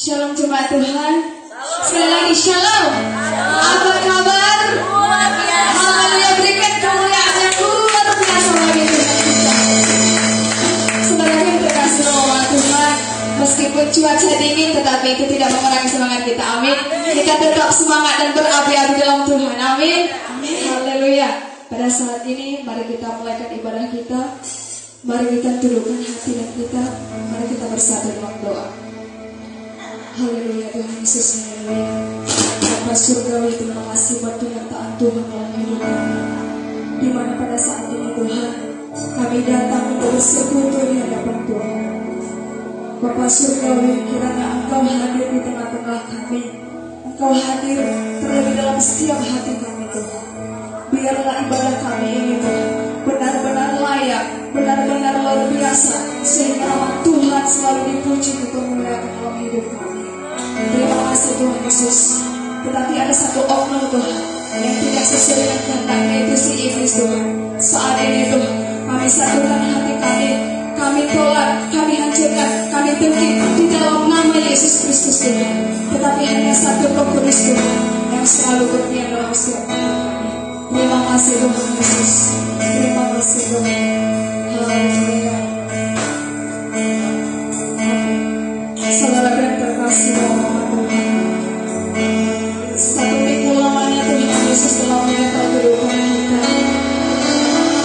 Shalom jemaat Tuhan. Sekali lagi shalom. Apa kabar? Haleluya, berikan kemuliaan yang luar biasa bagi Tuhan kita. Saudara yang terkasih oleh Tuhan, meskipun cuaca dingin tetapi itu tidak mengurangi semangat kita. Amin. Kita tetap semangat dan berapi-api dalam Tuhan. Amin. Haleluya. Pada saat ini mari kita mulaikan ibadah kita. Mari kita tundukkan hati dan kita. Mari kita bersatu dalam doa. Haleluya Tuhan Yesus, haleluya. Bapa surgawi, terima kasih buat penyertaan Tuhan dalam hidup kami. Di mana pada saat ini Tuhan, kami datang untuk bersekutu di hadapan Tuhan. Bapa surgawi, kiranya Engkau hadir di tengah-tengah kami. Engkau hadir terlebih dalam setiap hati kami Tuhan. Biarlah ibadah kami ini Tuhan benar-benar layak, benar-benar luar biasa, sehingga nama Tuhan selalu dipuji dan dimuliakan dalam hidup kami. Terima kasih Tuhan Yesus. Tetapi ada satu oknum Tuhan yang tidak sesuai dengan kehendaknya, itu si iblis Tuhan. Saat ini Tuhan, kami satukan hati kami tolak, kami hancurkan, kami tunggu di dalam nama Yesus Kristus Tuhan. Tetapi hanya satu Roh Kudus Tuhan yang selalu berdiam dalam setiap kami. Terima kasih Tuhan Yesus. Terima kasih Tuhan. Haleluya. Saudara yang terkasih dalam nama Tuhan, satu minggu lamanya Tuhan Yesus telah menyertai kehidupan kita.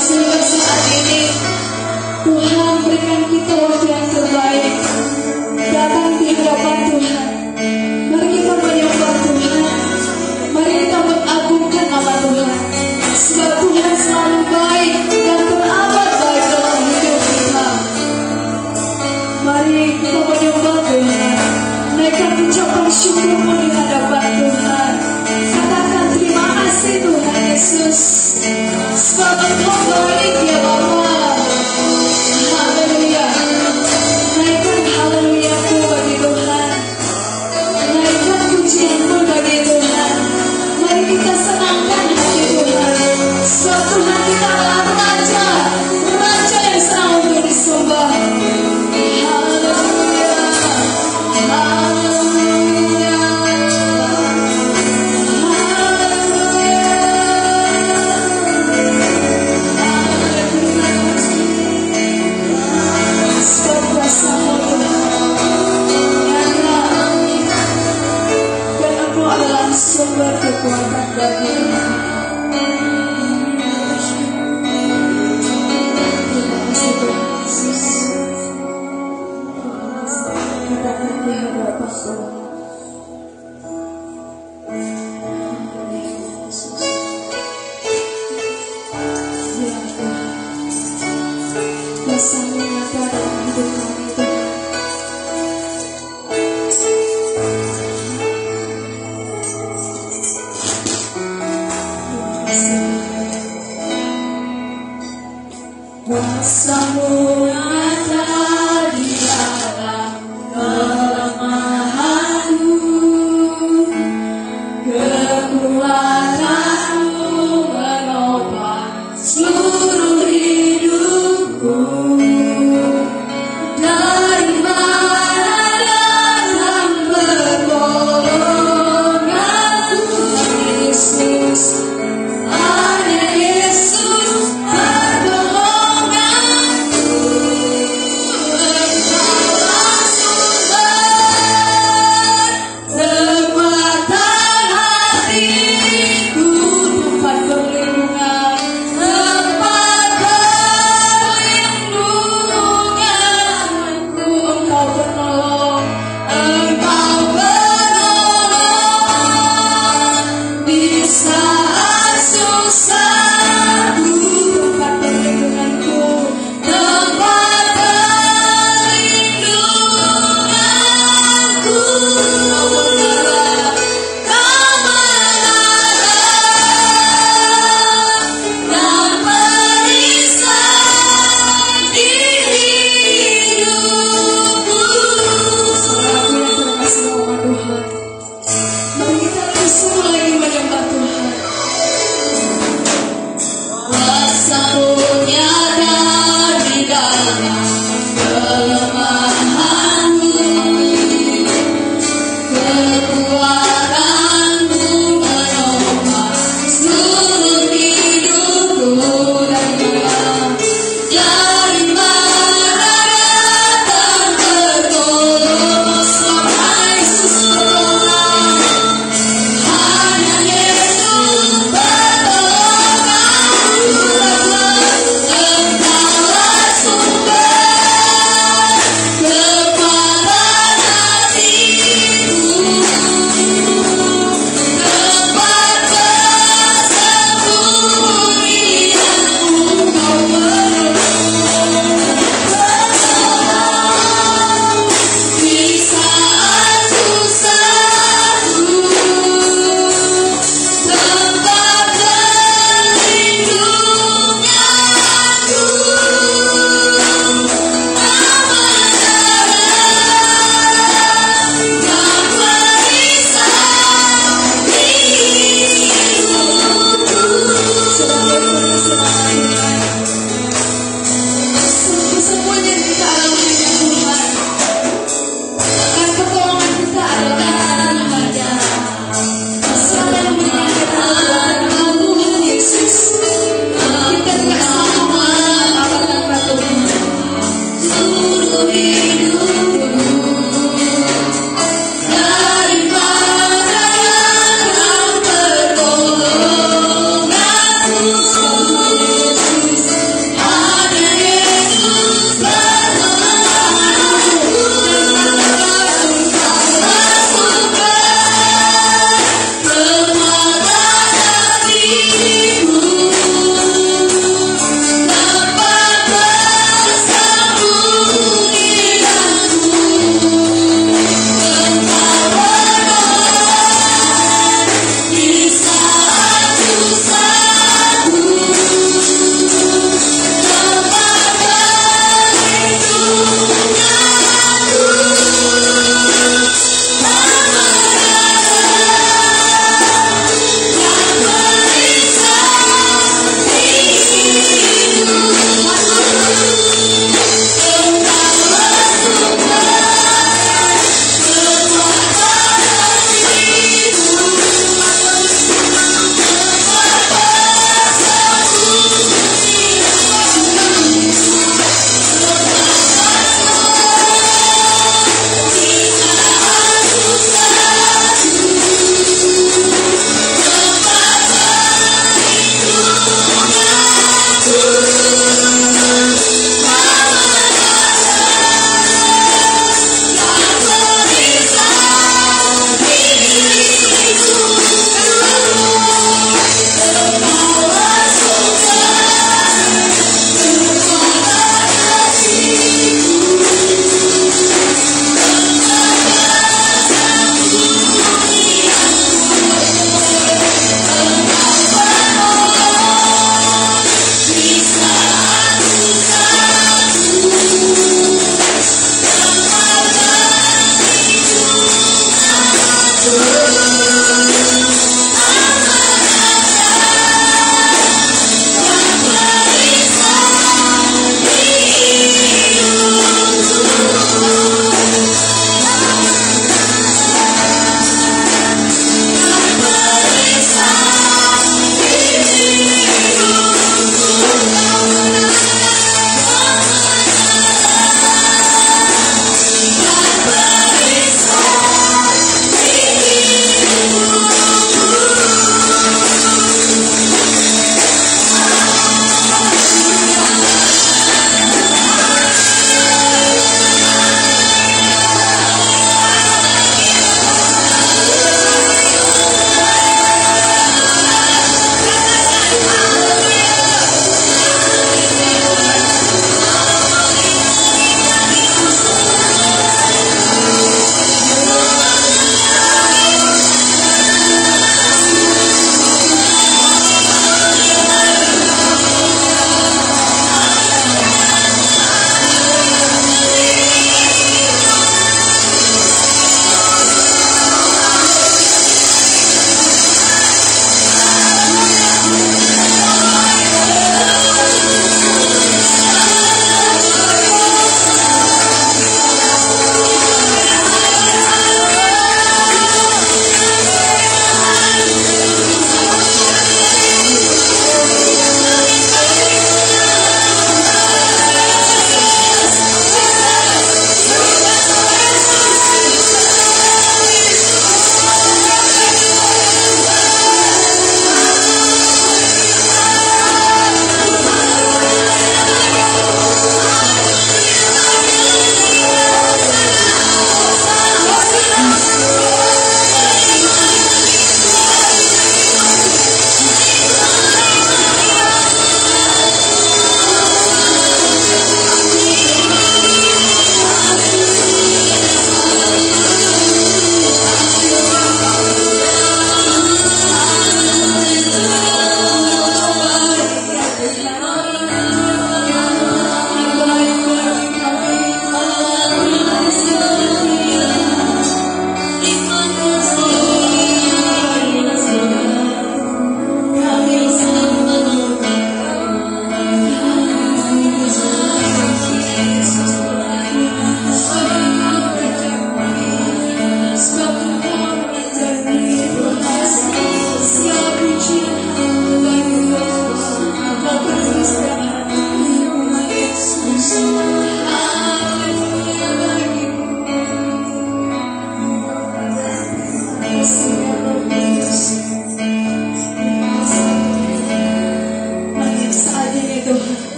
Sehingga saat ini Tuhan berikan kita waktu yang terbaik datang di hadapan Tuhan. Mari kita menyembah Tuhan. Mari kita mengagungkan nama Tuhan. Sebab Tuhan selalu baik dan teramat baik dalam hidup kita. Mari kita menyembah Tuhan. Naikkan ucapan syukurmu di hadapan Tuhan. Katakan terima kasih Tuhan Yesus. Sebab Engkau baik ya Bapa. Haleluya. Naikkan haleluyamu bagi Tuhan. Naikkan pujianmu bagi Tuhan. Mari kita senangkan hati Tuhan. Sebab Tuhan kita adalah Raja, Raja yang senang untuk disembah. Sumber kekuatan bagi kami. Terima kasih Tuhan Yesus. Katakan di hadapan Tuhan. Ya Tuhan, kuasa-Mu nyata dalam hidup kami Tuhan. Kuasa-Mu nyata di dalam kelemahanku, kekuatan-Mu menopang seluruh hidupku. Dari mana datang pertolonganku, Yesus? Hanya Yesus pertolonganku. Engkaulah sumber kekuatan hatiku, tempat perlindungan, tempat perlindunganku. Engkau penolong, Engkau penolong.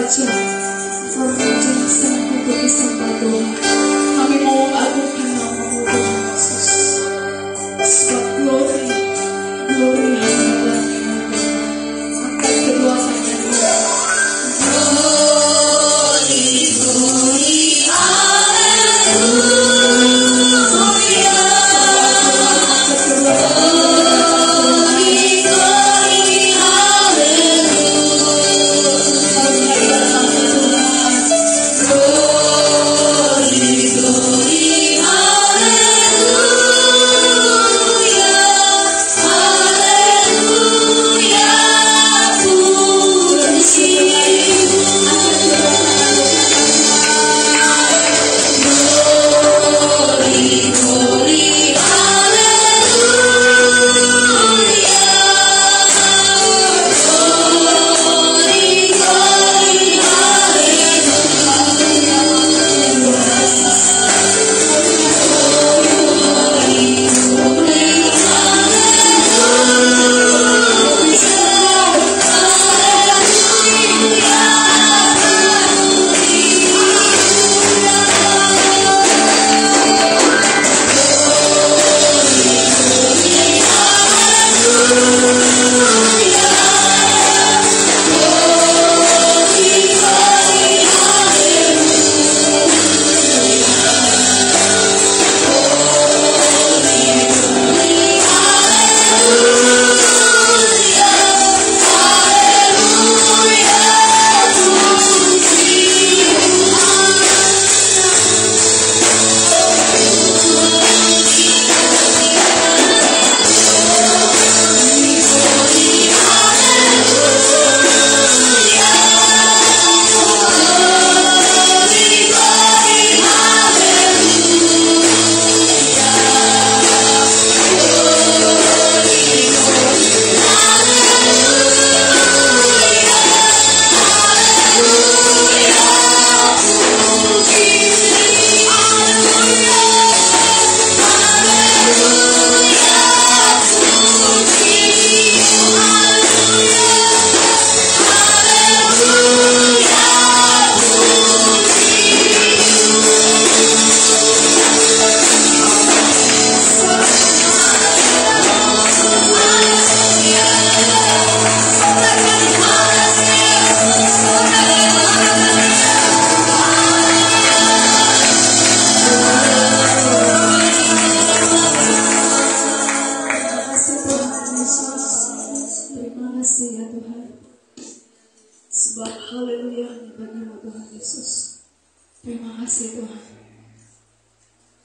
Raja, Engkau Raja yang sangat untuk disembah Tuhan. Kami mau mengagungkan nama-Mu Tuhan Yesus. Sebab glory hanya bagi-Mu Tuhan. Angkat kedua tanganmu.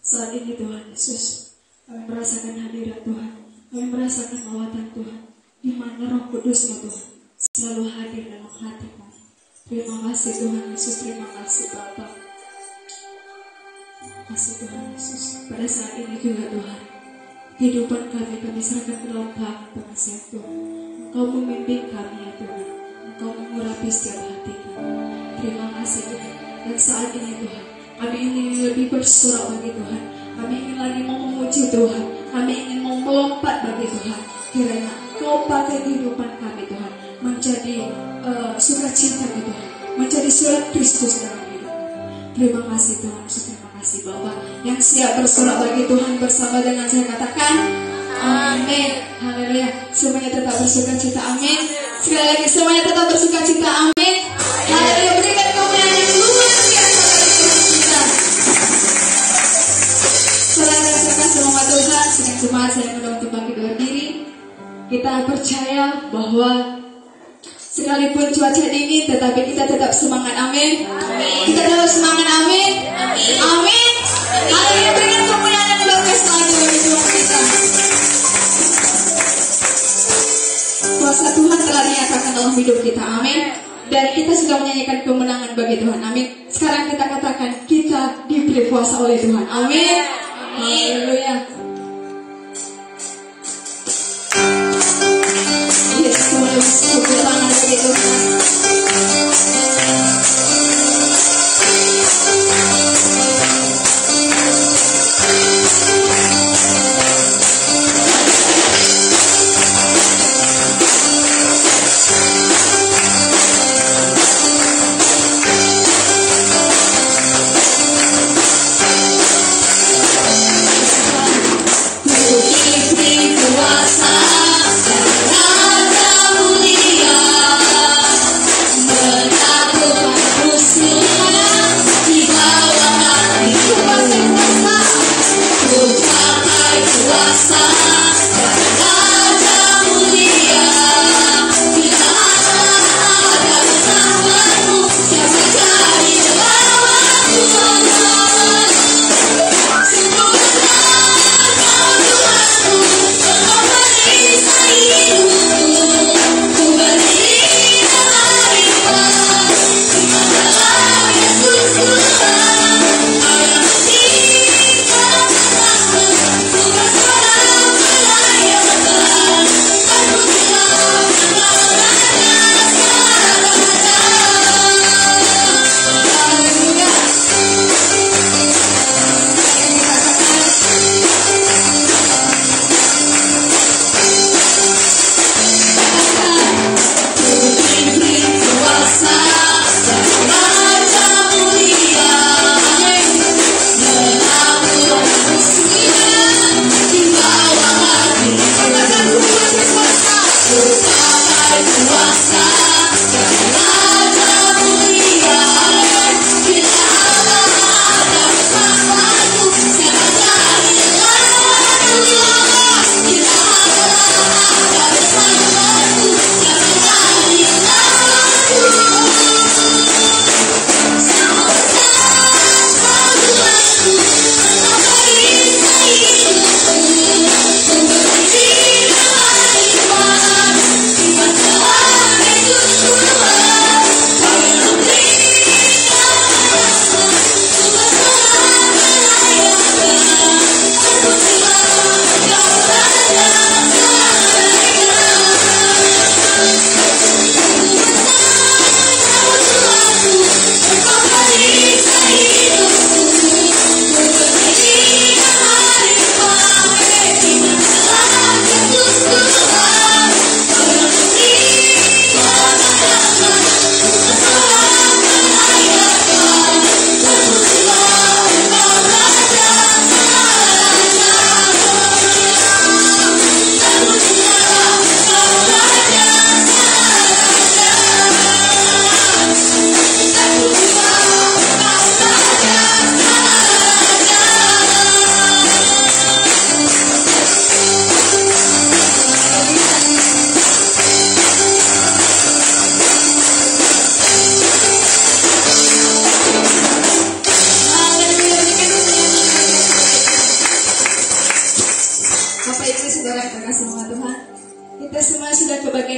Saat ini Tuhan Yesus, kami merasakan hadirat Tuhan, kami merasakan lawatan Tuhan, di mana Roh Kudus-Mu Tuhan selalu hadir dalam hati kami. Terima kasih Tuhan Yesus, terima kasih Bapa. Terima kasih Tuhan Yesus. Pada saat ini juga Tuhan, kehidupan kami serahkan ke dalam tangan penasihat Tuhan. Engkau memimpin kami ya Tuhan, Engkau mengurapi setiap hati kami. Terima kasih Tuhan. Dan saat ini Tuhan, kami ingin lebih bersorak bagi Tuhan. Kami ingin lagi mau memuji Tuhan. Kami ingin mau melompat bagi Tuhan. Kiranya Kau pakai kehidupan kami Tuhan menjadi sukacita Tuhan, menjadi surat Kristus dalam hidup. Terima kasih Tuhan, terima kasih Bapa yang siap bersorak bagi Tuhan bersama dengan saya katakan amin. Haleluya. Semuanya tetap bersukacita, amin. Sekali lagi semuanya tetap bersukacita, amin. Haleluya. Berikan kemuliaan yang luar biasa bagi Tuhan kita. Selain merasakan semua Tuhan, sedang jemaat saya undang untuk bangkit berdiri. Kita percaya bahwa sekalipun cuaca dingin, tetapi kita tetap semangat, amin. Kita tetap semangat, amin. Amin. Haleluya. Berikan kemuliaan yang luar biasa lagi bagi Tuhan kita. Kuasa Tuhan telah dinyatakan dalam hidup kita, amin. Dan kita sudah menyanyikan kemenangan bagi Tuhan, amin. Sekarang kita katakan kita diberi kuasa oleh Tuhan, amin. Haleluya. Yes, boleh tepuk tangan bagi Tuhan.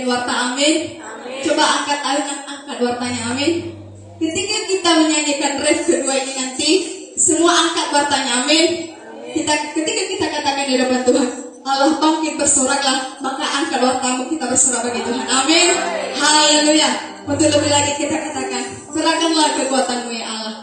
warta, amin. Coba angkat wartanya, amin. Ketika kita menyanyikan ref kedua ini nanti, semua angkat wartanya, amin. Ketika kita katakan di depan Tuhan, Allah bangkit bersoraklah, maka angkat wartamu, kita bersorak bagi Tuhan, amin. Haleluya. Untuk lebih lagi kita katakan, serahkanlah kekuatanmu ya Allah.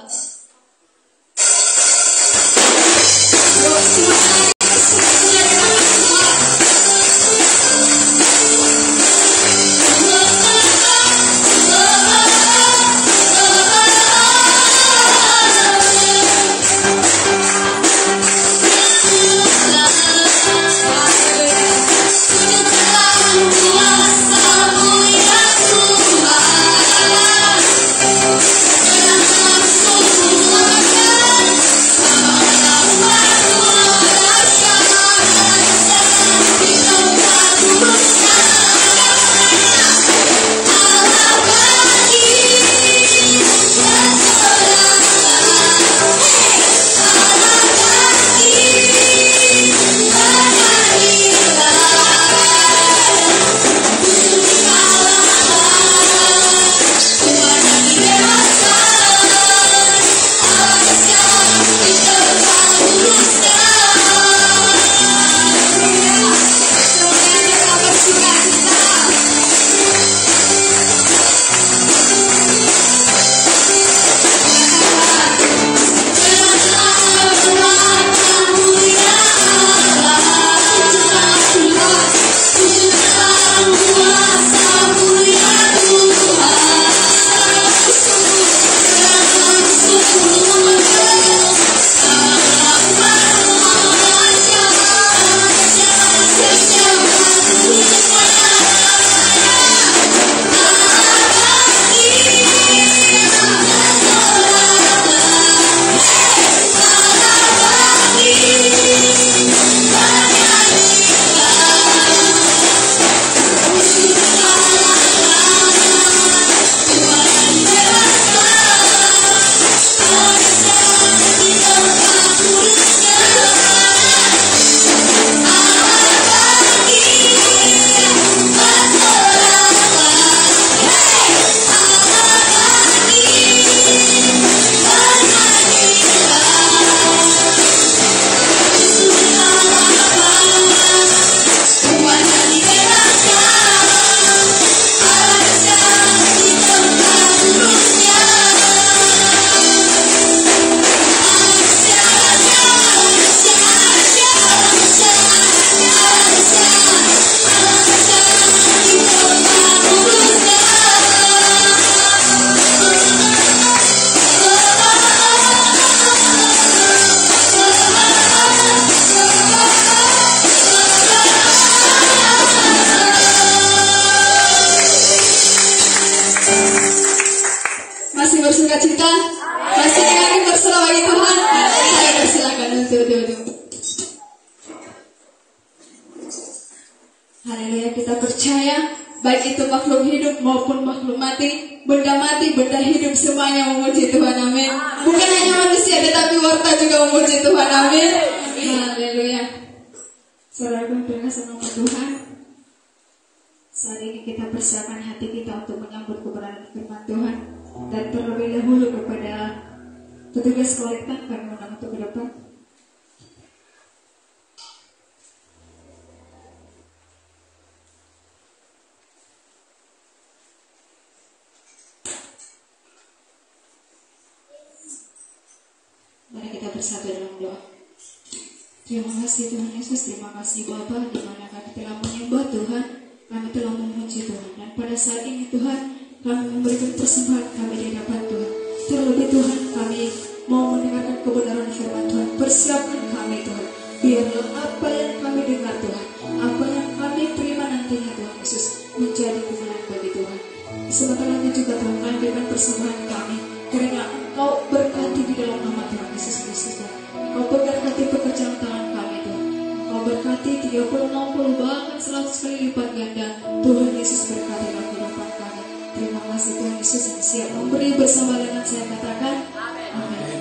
Haleluya, kita percaya baik itu makhluk hidup maupun makhluk mati, benda hidup semuanya memuji Tuhan, amin. Bukan hanya manusia tetapi warta juga memuji Tuhan, amin. Haleluya. Saudaraku, terima kasih nama Tuhan. Saat ini kita persiapkan hati kita untuk menyambut kebenaran firman Tuhan. Dan terlebih dahulu kepada petugas kolektan kami undang untuk ke depan. Mari kita bersatu dalam doa. Terima kasih Tuhan Yesus, terima kasih Bapa, di mana kami telah menyembah Tuhan, kami telah memuji Tuhan, dan pada saat ini Tuhan kami memberikan persembahan kami di hadapan Tuhan. Terlebih Tuhan, kami mau mendengarkan kebenaran firman Tuhan. Persiapkan kami Tuhan, biarlah apa yang kami dengar Tuhan, apa yang kami terima nantinya Tuhan Yesus, menjadi kemenangan bagi Tuhan. Sebentar lagi juga Tuhan kami berikan persembahan kami, karena Engkau berkati di dalam nama Tuhan Yesus Kristus Tuhan. Engkau berkati pekerjaan tangan kami Tuhan. Engkau berkati 30, 60, bahkan 100 kali lipat ganda. Tuhan Yesus berkati dalam kehidupan kami. Terima kasih Tuhan Yesus yang siap memberi bersama dengan saya katakan amin.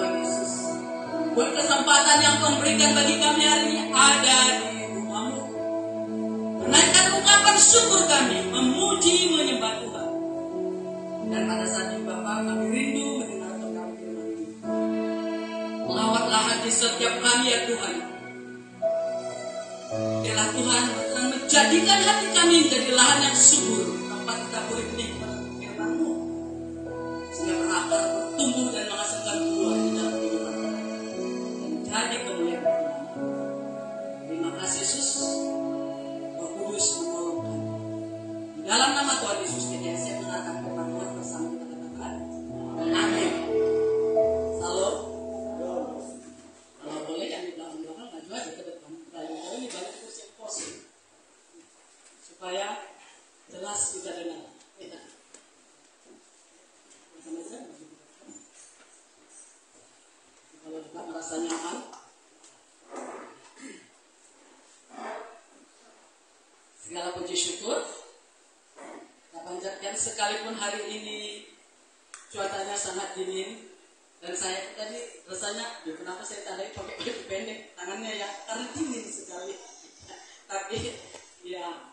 Tuhan Yesus, buat kesempatan yang Kau berikan bagi kami hari ini ada di rumah-Mu. Menaikkan ungkapan syukur kami, memuji, menyembah Tuhan. Dan pada saat ini Bapa, kami rindu mendengarkan kami firman ini. Lawatlah hati setiap kami ya Tuhan. Biarlah Tuhan menjadikan hati kami menjadi lahan yang subur, tempat kita boleh menikmati firman-Mu, sehingga berakar, bertumbuh dan menghasilkan buah di dalam kehidupan kami. Dan jadi kemuliaan Tuhan. Terima kasih Yesus, Roh Kudus menolong kami. Di dalam nama Tuhan Yesus kita saya mendengarkan firman Tuhan bersama kita katakan amin. Salam. Kalau boleh yang di belakang maju aja ke depan. Kalau ini balik kursi posisi supaya jelas bisa dengar. Kita sama-sama. Kalau kita merasa nyaman, segala puji syukur kita panjatkan sekalipun hari ini cuacanya sangat dingin. Dan saya tadi rasanya, kenapa saya tadi pakai baju pendek tangannya ya, karena dingin sekali. Tapi ya,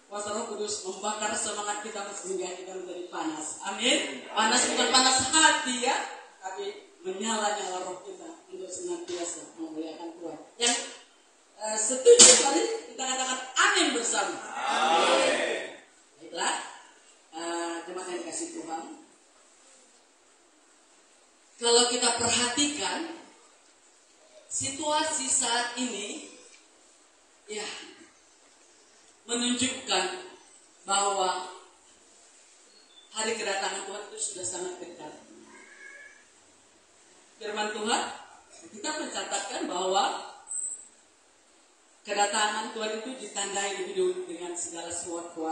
kuasa Roh Kudus membakar semangat kita sehingga kita menjadi panas. Amin. Panas bukan panas hati ya, tapi menyala-nyala roh kita untuk senantiasa memuliakan Tuhan. Yang setuju hari kita katakan amin bersama. Amin. Baiklah, jemaat yang dikasih Tuhan. Kalau kita perhatikan situasi saat ini, ya menunjukkan bahwa hari kedatangan Tuhan itu sudah sangat dekat. Firman Tuhan kita mencatatkan bahwa kedatangan Tuhan itu ditandai lebih dulu dengan segala sesuatu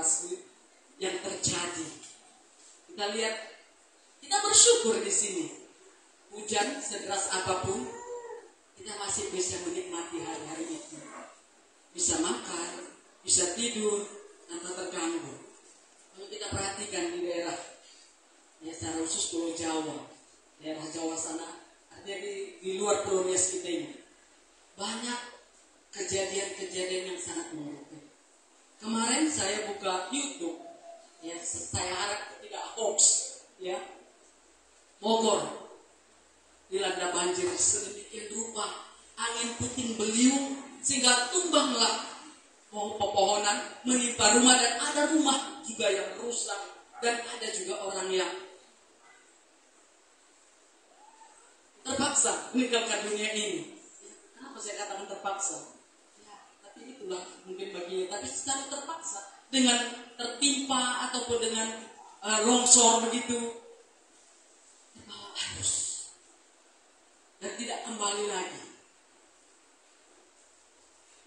yang terjadi. Kita lihat, kita bersyukur di sini. Hujan sederas apapun, kita masih bisa menikmati hari-hari itu. Bisa makan, bisa tidur tanpa terganggu. Kalau kita perhatikan di daerah, ya secara khusus Pulau Jawa, daerah Jawa sana, artinya di luar Pulau Nias kita ini, banyak kejadian-kejadian yang sangat mengerikan. Kemarin saya buka YouTube, ya saya harap tidak hoax, ya Bogor dilanda banjir sedemikian rupa, angin puting beliung sehingga tumbanglah pepohonan menimpa rumah, dan ada rumah juga yang rusak, dan ada juga orang yang terpaksa meninggalkan dunia ini. Kenapa saya katakan terpaksa? Ya, tapi itulah mungkin baginya, tapi secara terpaksa dengan tertimpa ataupun dengan longsor begitu, terbawa arus dan tidak kembali lagi.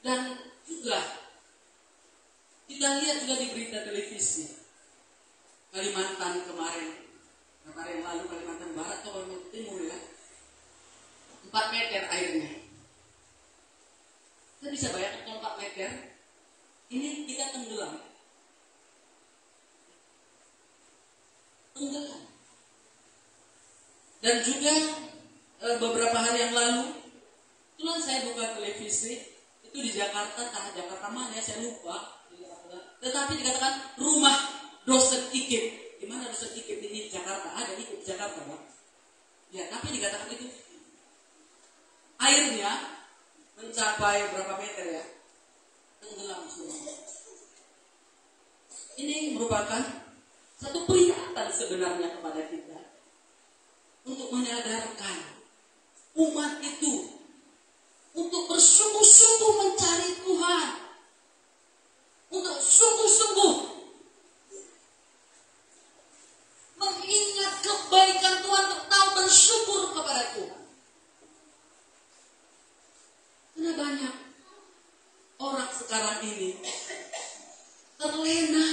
Dan juga kita lihat juga di berita televisi Kalimantan kemarin lalu, Kalimantan Barat atau Kalimantan Timur ya, 4 meter airnya. Kita bisa bayangkan kalau 4 meter ini kita tenggelam. Dan juga beberapa hari yang lalu, itulah saya buka televisi, itu di Jakarta, tanah Jakarta mana ya, saya lupa. Tetapi dikatakan rumah dosen IKIP. Di mana dosen IKIP di Jakarta? Ada IKIP di Jakarta, Pak. Ya, tapi dikatakan itu airnya mencapai berapa meter ya? Tenggelam semua. Ini merupakan satu peringatan sebenarnya kepada kita untuk menyadarkan umat itu untuk bersungguh-sungguh mencari Tuhan, untuk sungguh-sungguh mengingat kebaikan Tuhan, untuk tahu bersyukur kepada Tuhan. Karena banyak orang sekarang ini terlena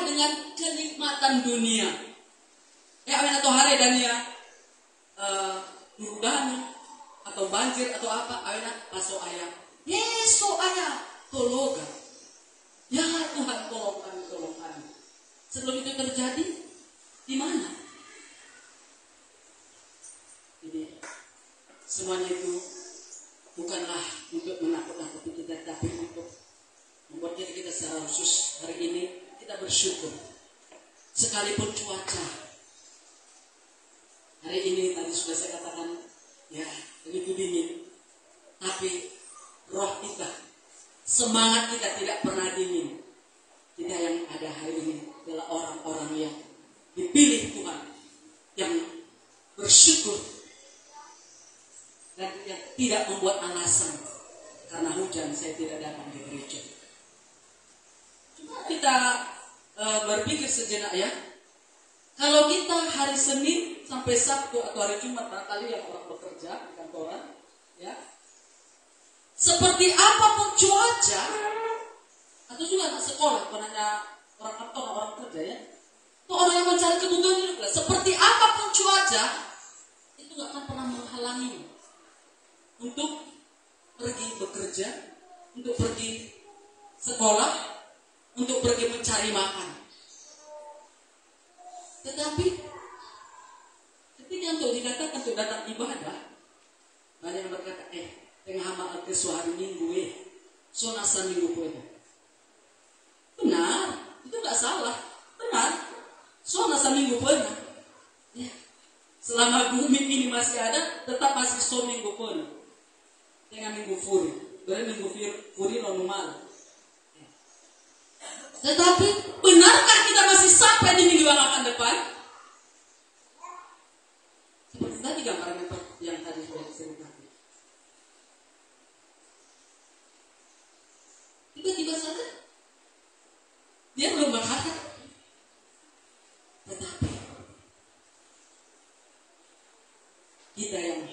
dengan kenikmatan dunia. Ya, atau hari dan ya durudani atau banjir atau apa, ayana paso ayam. Yeso ayam tologa. Ya Tuhan tolong kami. Sebelum itu terjadi, di mana? semuanya itu bukanlah untuk menakut-nakuti kita, tapi untuk membuat kita secara khusus hari ini kita bersyukur. Sekalipun cuaca hari ini tadi sudah saya katakan ya begitu dingin, tapi roh kita, semangat kita tidak pernah dingin. Kita yang ada hari ini adalah orang-orang yang dipilih Tuhan, yang bersyukur dan yang tidak membuat alasan karena hujan saya tidak datang di gereja. Cuma kita berpikir sejenak ya, kalau kita hari Senin sampai Sabtu atau hari Jumat, barangkali yang orang bekerja di kantoran, ya, seperti apapun cuaca, atau juga anak sekolah, bukan hanya orang kantor, orang kerja ya, itu orang yang mencari kebutuhan hidup, seperti apapun cuaca, itu gak akan pernah menghalangi untuk pergi bekerja, untuk pergi sekolah, untuk pergi mencari makan. Tetapi ketika untuk dikatakan untuk datang ibadah, banyak yang berkata, tengah hama ke hari Minggu so nasa Minggu pun. Benar, itu gak salah. Benar, so nasa Minggu pun. Ya. Selama bumi ini masih ada, tetap masih so Minggu pun. Tengah Minggu Furi, berarti Minggu Furi normal. Tetapi benarkah kita masih sampai di minggu yang akan depan? Seperti tadi gambaran yang tadi sudah diceritakan. Tiba-tiba saja dia belum berharap. Tetapi kita yang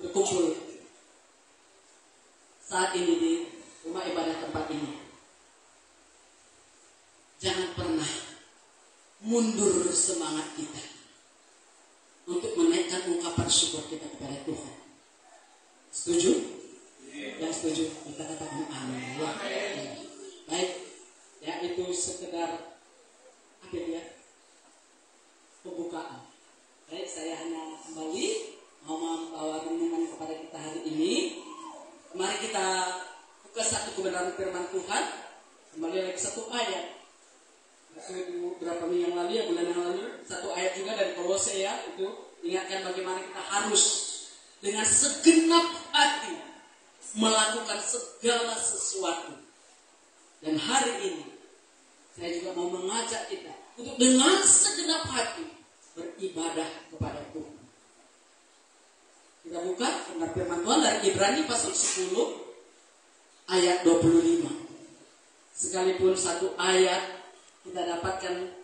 berkumpul saat ini di rumah ibadah tempat ini, jangan pernah mundur semangat kita untuk menaikkan ungkapan syukur kita kepada Tuhan. Setuju? Yang setuju kita katakan amin. Ya. Baik, ya itu sekedar apa dia? Pembukaan. Baik, saya hanya kembali mau membawa renungan kepada kita hari ini. Mari kita buka satu kebenaran firman Tuhan. Kembali lagi satu ayat. Beberapa minggu yang lalu ya, bulan yang lalu, satu ayat juga dari Kolose ya, itu ingatkan bagaimana kita harus dengan segenap hati melakukan segala sesuatu. Dan hari ini saya juga mau mengajak kita untuk dengan segenap hati beribadah kepada Tuhan. Kita buka firman Tuhan dari Ibrani pasal 10 ayat 25. Sekalipun satu ayat kita dapatkan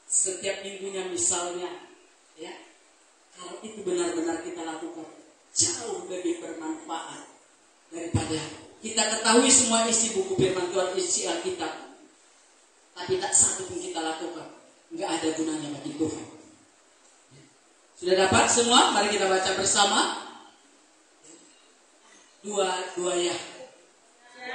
setiap minggunya misalnya, ya, kalau itu benar-benar kita lakukan, jauh lebih bermanfaat daripada kita ketahui semua isi buku firman Tuhan, isi Alkitab, tapi tak satu pun kita lakukan, nggak ada gunanya bagi Tuhan. Sudah dapat semua? Mari kita baca bersama. Dua ya.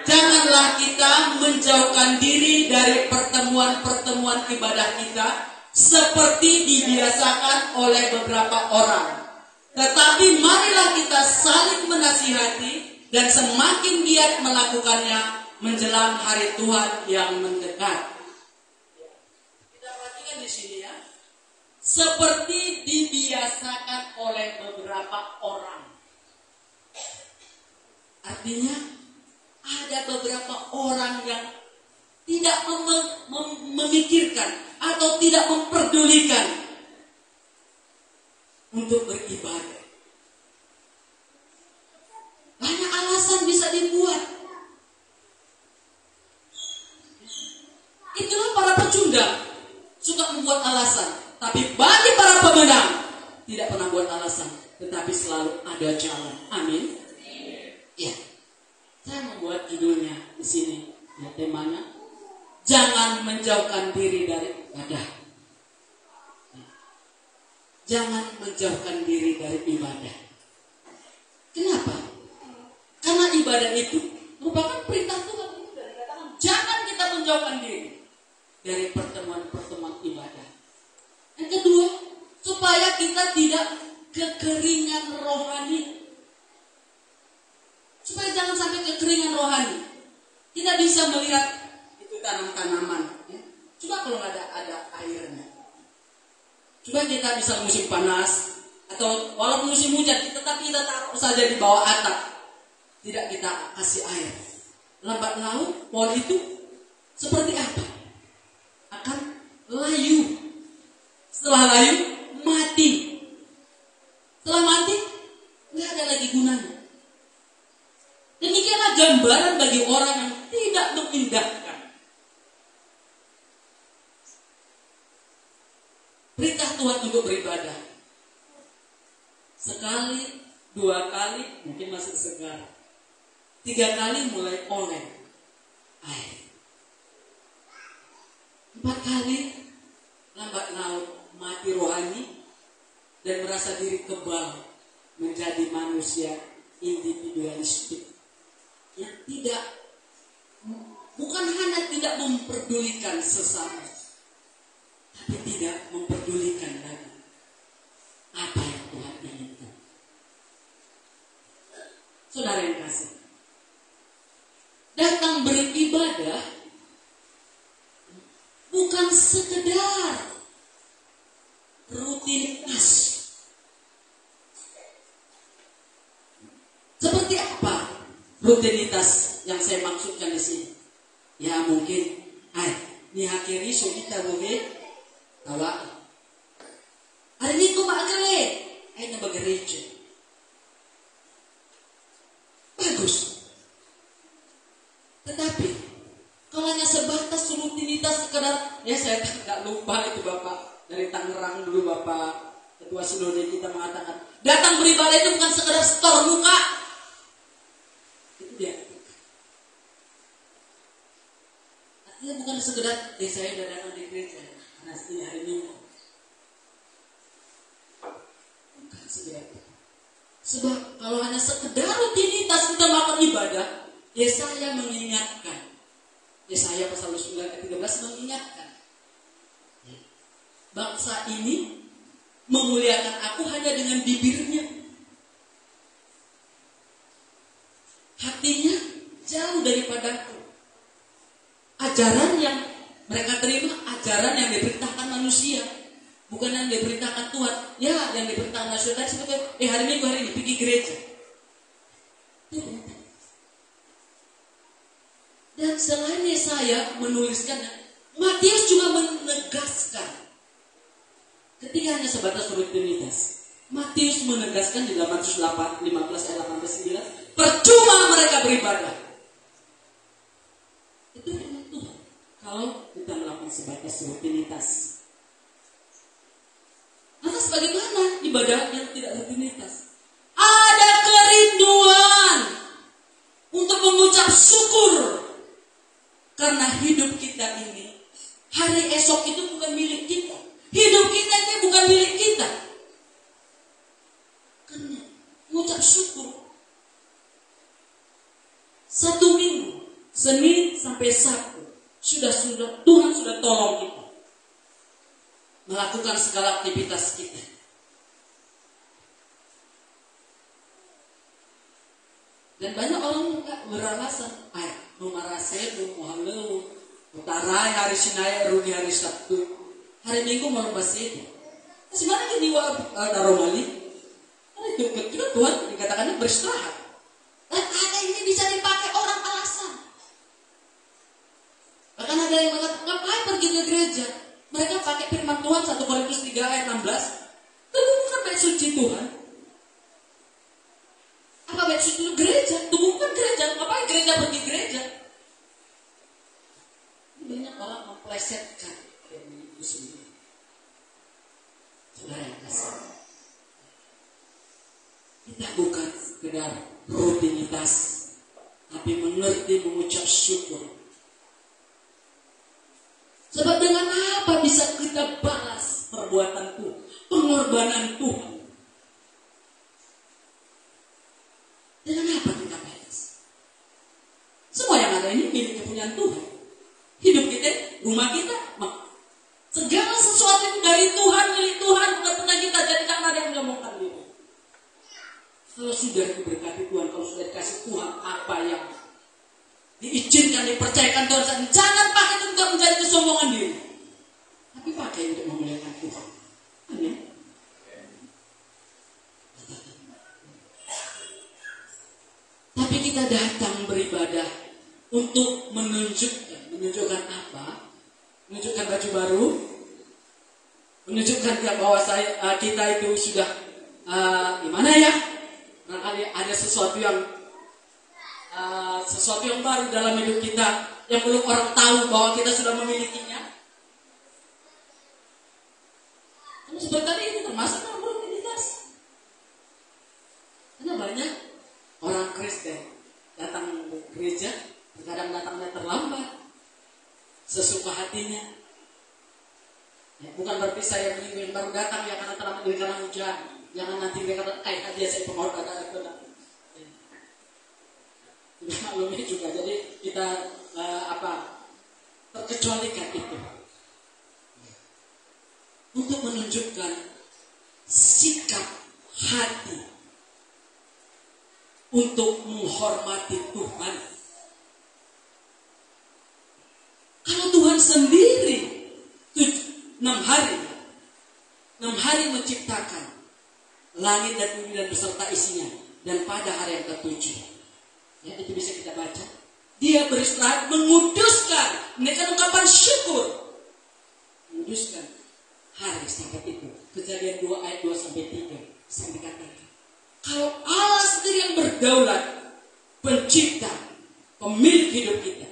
Janganlah kita menjauhkan diri dari pertemuan-pertemuan ibadah kita seperti dibiasakan oleh beberapa orang. Tetapi marilah kita saling menasihati dan semakin giat melakukannya menjelang hari Tuhan yang mendekat. Kita perhatikan di sini ya. Seperti dibiasakan oleh beberapa orang. Artinya ada beberapa orang yang tidak memikirkan atau tidak memperdulikan untuk beribadah. Banyak alasan bisa dibuat. Itulah para pecundang suka membuat alasan, tapi bagi para pemenang tidak pernah buat alasan, tetapi selalu ada jalan. Amin. Ya. Saya membuat judulnya di sini, ya, temanya jangan menjauhkan diri dari ibadah. Jangan menjauhkan diri dari ibadah. Kenapa? Karena ibadah itu merupakan perintah Tuhan. Jangan kita menjauhkan diri dari pertemuan-pertemuan ibadah. Yang kedua, supaya kita tidak kekeringan rohani. supaya jangan sampai kekeringan rohani. Kita bisa melihat itu tanaman-tanaman. Ya. Coba kalau nggak ada airnya. Coba kita bisa musim panas atau walaupun musim hujan, tetapi kita taruh saja di bawah atap, tidak kita kasih air. Lambat laun pohon itu seperti apa? Akan layu. Setelah layu mati. Setelah mati nggak ada lagi gunanya. Demikianlah gambaran bagi orang yang tidak mengindahkan perintah Tuhan untuk beribadah. Sekali, 2 kali mungkin masih segar, 3 kali mulai oleh air, 4 kali lambat laun mati rohani dan merasa diri kebal menjadi manusia individualistik yang bukan hanya tidak memperdulikan sesama, tapi tidak memperdulikan lagi apa yang Tuhan inginkan. Saudara yang kasih, datang beribadah bukan sekedar rutinitas. Seperti apa rutinitas yang saya maksudkan di sini? Ya mungkin, ni hakiri so kita boleh tawa. Hari ini ko maagale, na bagareja. Bagus. Tetapi kalau hanya sebatas rutinitas sekedar, ya saya tidak lupa itu Bapak dari Tangerang dulu, Bapak Ketua Sinode kita mengatakan, datang beribadah itu bukan sekedar setor muka. Itu dia. Artinya bukan sekedar, saya sudah datang di gereja karena ini hari Minggu. Bukan sekedar. Sebab kalau hanya sekedar rutinitas kita melakukan ibadah, Yesaya mengingatkan. Yesaya pasal 9 ayat 13 mengingatkan. Bangsa ini memuliakan aku hanya dengan bibirnya. Hatinya jauh daripadaku. Ajaran yang mereka terima, ajaran yang diperintahkan manusia, bukan yang diperintahkan Tuhan. Ya, yang diperintahkan manusia tadi seperti hari Minggu hari ini pergi gereja. Dan selain Yesaya menuliskannya, Matius juga menegaskan. Ketika hanya sebatas rutinitas, Matius menegaskan di dalam Matius 15 ayat 18-19, percuma mereka beribadah. Itu firman Tuhan. Kalau kita melakukan sebatas rutinitas, lantas bagaimana ibadah yang tidak rutinitas? Ada kerinduan untuk mengucap syukur. Karena hidup kita ini, hari esok itu bukan milik kita. Hidup kita ini bukan milik kita. Karena mengucap syukur. 1 minggu, Senin sampai Sabtu, sudah Tuhan sudah tolong kita melakukan segala aktivitas kita. Dan banyak orang beralasan, Numarase, Muhammad, Utarai, hari Sinai, Runi, hari Sabtu, hari Minggu mau bersih. Sebenarnya ini Daromali, itu juga Tuhan dikatakannya beristirahat. Dan ada ini bisa dipakai orang alasan. Bahkan ada yang mengatakan, ngapain pergi ke gereja? Mereka pakai firman Tuhan 1 Korintus 3 ayat 16. Itu bukan bait suci Tuhan. Apa bait suci itu gereja? Itu bukan gereja. Ngapain gereja pergi gereja? Banyak orang memplesetkan dari itu sendiri. Saudara yang kasih, kita bukan sekedar rutinitas, tapi mengerti mengucap syukur. Sebab dengan apa bisa kita balas perbuatan Tuhan, pengorbanan Tuhan? Dengan apa kita balas? Semua yang ada ini milik kepunyaan Tuhan. Hidup kita, rumah kita, segala sesuatu itu dari Tuhan, milik Tuhan, bukan punya kita. Jadi jangan ada yang ngomongkan diri. Kalau sudah diberkati Tuhan, kalau sudah dikasih Tuhan apa yang diizinkan, dipercayakan Tuhan, jangan pakai itu untuk menjadi kesombongan diri, tapi pakai untuk memuliakan Tuhan. Amin. Tapi kita datang beribadah untuk menunjukkan apa? Menunjukkan baju baru, menunjukkan bahwa kita itu sudah gimana ya? Barangkali ada sesuatu yang baru dalam hidup kita yang belum orang tahu bahwa kita sudah memilikinya. Seperti tadi ini termasuk dalam rutinitas. Karena banyak orang Kristen datang ke gereja, kadang datangnya terlambat, sesuka hatinya. Ya, bukan berarti saya minggu yang baru datang ya karena terlambat karena hujan. Jangan nanti dia kata, hadiah saya pengorban ada. Sudah maklumnya juga. Jadi kita terkecualikan itu untuk menunjukkan sikap hati untuk menghormati Tuhan. Kalau Tuhan sendiri 6 hari menciptakan langit dan bumi dan beserta isinya, dan pada hari yang ke-7, ya itu bisa kita baca, Dia beristirahat, menguduskan, menaikkan ungkapan syukur, menguduskan hari Sabat itu. Kejadian 2 ayat 2 sampai 3 saya dikatakan, kalau Allah sendiri yang berdaulat, pencipta, pemilik hidup kita,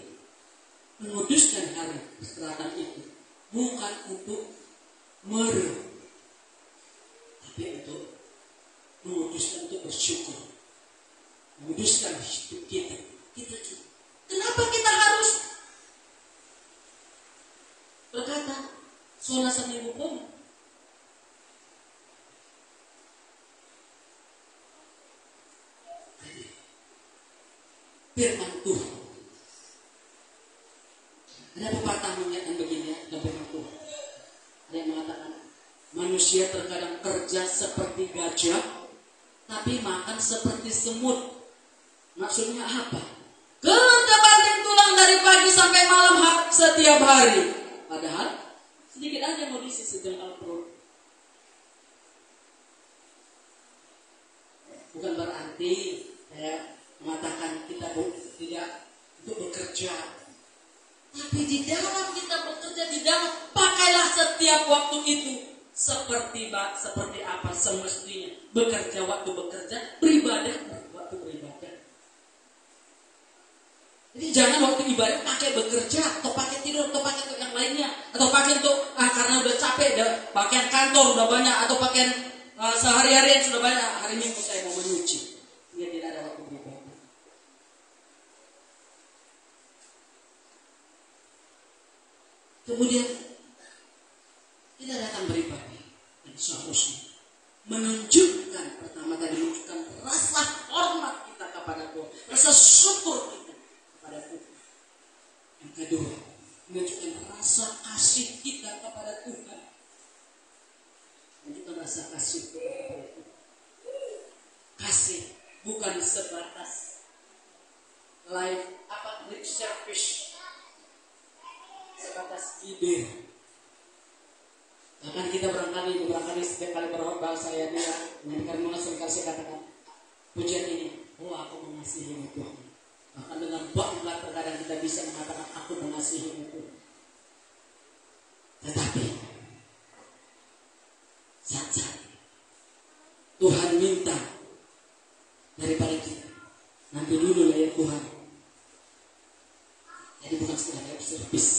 menguduskan hari istirahatan itu, bukan untuk tapi untuk menguduskan, untuk bersyukur, menguduskan hidup kita. Kenapa kita harus berkata sholat seminggu pun? Firman Tuhan. Ada pepatah mengatakan begini, ada firman Tuhan. Ada yang mengatakan manusia terkadang kerja seperti gajah, tapi makan seperti semut. Maksudnya apa? Kerja banting tulang dari pagi sampai malam setiap hari. Padahal sedikit aja mau diisi sejengkal perut. Bukan berarti saya mengatakan kita tidak untuk bekerja. Tapi di dalam kita bekerja, di dalam pakailah setiap waktu itu seperti apa semestinya. Bekerja waktu bekerja, beribadah waktu beribadah. Jadi jangan waktu ibadah pakai bekerja, atau pakai tidur, atau pakai yang lainnya, atau pakai untuk karena udah capek, pakaian kantor udah banyak, atau pakaian sehari-harian sudah banyak. Hari Minggu saya mau menyuci, dia tidak ada waktu beribadah. Kemudian kita datang beribadah, dan seharusnya menunjukkan rasa hormat kita kepada Tuhan, rasa syukur kita kepada Tuhan. Yang kedua, menunjukkan rasa kasih kita kepada Tuhan. Menunjukkan rasa kasih kepada Tuhan. Kasih bukan sebatas lip service, sebatas ide. Bahkan kita barangkali setiap kali berkhotbah saya karena seringkali saya katakan pujian ini, aku mengasihi Tuhan. Bahkan dengan bangga terkadang kita bisa mengatakan aku mengasihi Tuhan. Tetapi saat Tuhan minta daripada kita, nanti dulu lah ya Tuhan. Jadi bukan sekedar lip service,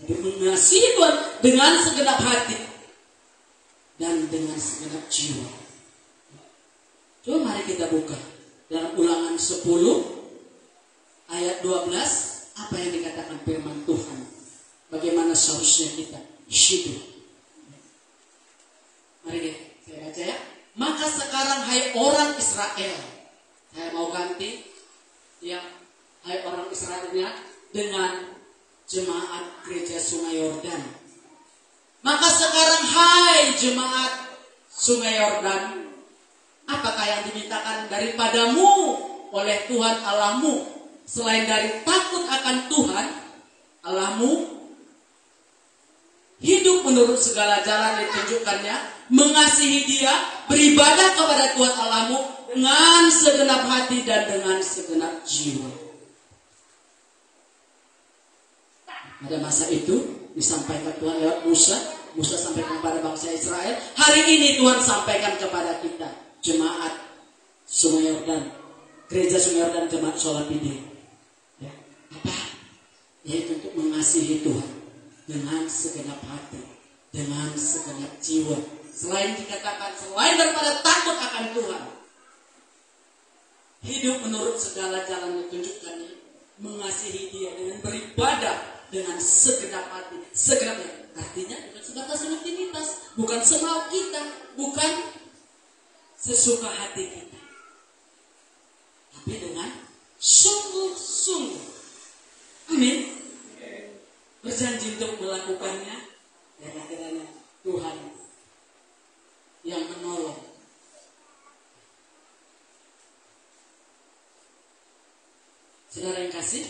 tapi mengasihi Tuhan dengan segenap hati dan dengan segenap jiwa. Coba mari kita buka dalam Ulangan 10 ayat 12, apa yang dikatakan firman Tuhan, bagaimana seharusnya kita hidup. Mari saya baca ya. Maka sekarang hai orang Israel, saya mau ganti ya, hai orang Israelnya dengan jemaat gereja Sungai Yordan. Maka sekarang hai jemaat Sungai Yordan, Apakah yang dimintakan daripadamu oleh Tuhan Allahmu selain dari takut akan Tuhan Allahmu, hidup menurut segala jalan yang ditunjukkannya, mengasihi Dia, beribadah kepada Tuhan Allahmu dengan segenap hati dan dengan segenap jiwa? Pada masa itu disampaikan Tuhan lewat Musa. Musa sampaikan kepada bangsa Israel. Hari ini Tuhan sampaikan kepada kita, jemaat Sungai Yordan, gereja Sungai Yordan, jemaat sholat ini. Ya, apa? Yaitu untuk mengasihi Tuhan dengan segenap hati, dengan segenap jiwa. Selain dikatakan, selain daripada takut akan Tuhan, hidup menurut segala jalan yang ditunjukkannya, mengasihi Dia dengan beribadah dengan segenap hati, segenap. Artinya bukan sebatas rutinitas, bukan semau kita, bukan sesuka hati kita, tapi dengan sungguh-sungguh. Amin. Berjanji untuk melakukannya, dan akhirnya Tuhan yang menolong. Saudara yang kasih,